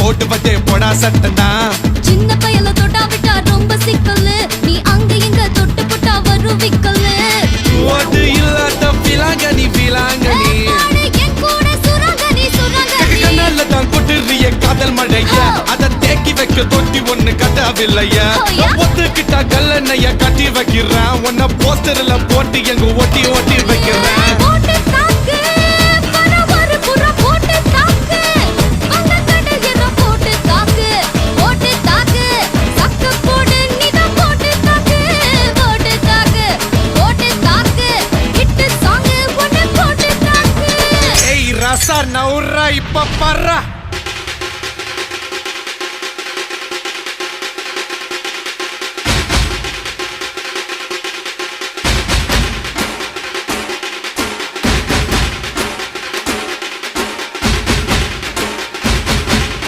போடுவதே பொடா சட்டனா. சின்ன பயல தொட்டா விட்டா ரொம்ப சிக்கலு, நீ அங்க இங்க தொட்டு போட்டா வரும் விக்கலு. ஓட்டு இல்லாத பிலாங்கனி பிலாங்கனி, என் கூட சுரங்கனி சுரங்கனி. கண்ணால தான் கொட்டுறிய காதல் மழைய, அத தேக்கி வைக்க தொட்டி ஒண்ணு கட்டாவில்லைய. ஒத்துக்கிட்டா கல்லணைய கட்டி வைக்கிறேன், உன்ன போஸ்டர்ல போட்டு எங்க ஒட்டி ஒட்டி வைக்கிறேன்.